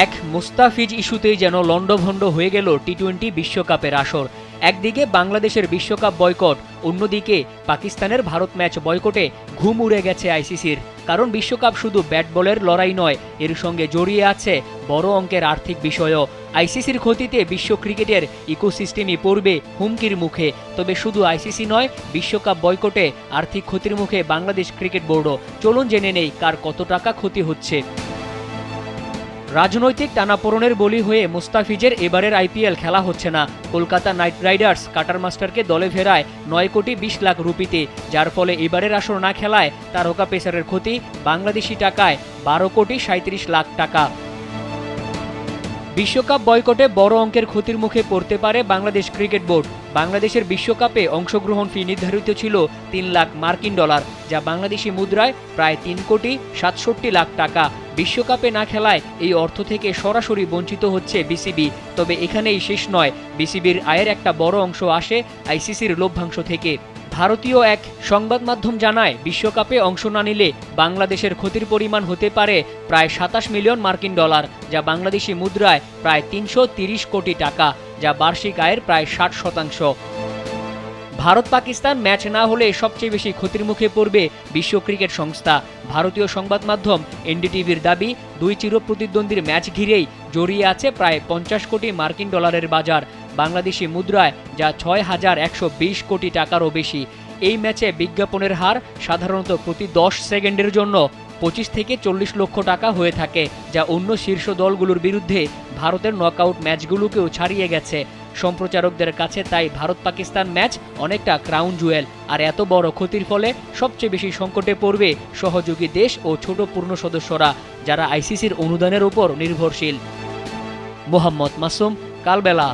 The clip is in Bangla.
এক মুস্তাফিজ ইস্যুতেই যেন লন্ডভন্ড হয়ে গেল টি-20 বিশ্বকাপের আসর। একদিকে বাংলাদেশের বিশ্বকাপ বয়কট, অন্যদিকে পাকিস্তানের ভারত ম্যাচ বয়কটে ঘুম উড়ে গেছে আইসিসির। কারণ বিশ্বকাপ শুধু ব্যাট বলের লড়াই নয়, এর সঙ্গে জড়িয়ে আছে বড় অঙ্কের আর্থিক বিষয়ও। আইসিসির ক্ষতিতে বিশ্ব ক্রিকেটের ইকোসিস্টেমই পড়বে হুমকির মুখে। তবে শুধু আইসিসি নয়, বিশ্বকাপ বয়কটে আর্থিক ক্ষতির মুখে বাংলাদেশ ক্রিকেট বোর্ডও। চলুন জেনে নেই কার কত টাকা ক্ষতি হচ্ছে। রাজনৈতিক টানাপোড়েনের বলি হয়ে মুস্তাফিজের এবারের আইপিএল খেলা হচ্ছে না। কলকাতা নাইট রাইডার্স কাটার মাস্টারকে দলে ফেরায় 9 কোটি 20 লাখ রুপিতে, যার ফলে এবারের আসর না খেলায় তারকা পেসারের ক্ষতি বাংলাদেশি টাকায় 12 কোটি 37 লাখ টাকা। বিশ্বকাপ বয়কটে বড় অঙ্কের ক্ষতির মুখে পড়তে পারে বাংলাদেশ ক্রিকেট বোর্ড। বাংলাদেশের বিশ্বকাপে অংশগ্রহণ ফি নির্ধারিত ছিল 3 লাখ মার্কিন ডলার, যা বাংলাদেশি মুদ্রায় প্রায় 3 কোটি 67 লাখ টাকা। বিশ্বকাপে না খেলায় এই অর্থ থেকে সরাসরি বঞ্চিত হচ্ছে বিসিবি। তবে এখানেই শেষ নয়, বিসিবির আয়ের একটা বড় অংশ আসে আইসিসির লভ্যাংশ থেকে। ভারতীয় এক সংবাদ মাধ্যম জানায়, বিশ্বকাপে অংশ না নিলে বাংলাদেশের ক্ষতির পরিমাণ হতে পারে প্রায় 27 মিলিয়ন মার্কিন ডলার, যা বাংলাদেশি মুদ্রায় প্রায় 330 কোটি টাকা, যা বার্ষিক আয়ের প্রায় 60%। ভারত পাকিস্তান ম্যাচ না হলে সবচেয়ে বেশি ক্ষতির মুখে পড়বে বিশ্ব ক্রিকেট সংস্থা। ভারতীয় সংবাদ মাধ্যম এনডিটিভির দাবি, 2 চিরপ্রতিদ্বন্দ্বীর ম্যাচ ঘিরেই জড়িয়ে আছে প্রায় 50 কোটি মার্কিন ডলারের বাজার, বাংলাদেশি মুদ্রায় যা 6120 কোটি টাকারও বেশি। এই ম্যাচে বিজ্ঞাপনের হার সাধারণত প্রতি 10 সেকেন্ডের জন্য 25 থেকে 40 লক্ষ টাকা হয়ে থাকে, যা অন্য শীর্ষ দলগুলোর বিরুদ্ধে ভারতের নকআউট ম্যাচগুলোকেও ছাড়িয়ে গেছে। সম্প্রচারকদের কাছে তাই ভারত পাকিস্তান ম্যাচ অনেকটা ক্রাউন জুয়েল। আর এত বড় ক্ষতির ফলে সবচেয়ে বেশি সংকটে পড়বে সহযোগী দেশ ও ছোট পূর্ণ সদস্যরা, যারা আইসিসির অনুদানের উপর নির্ভরশীল। মোহাম্মদ মাসুম, কালবেলা।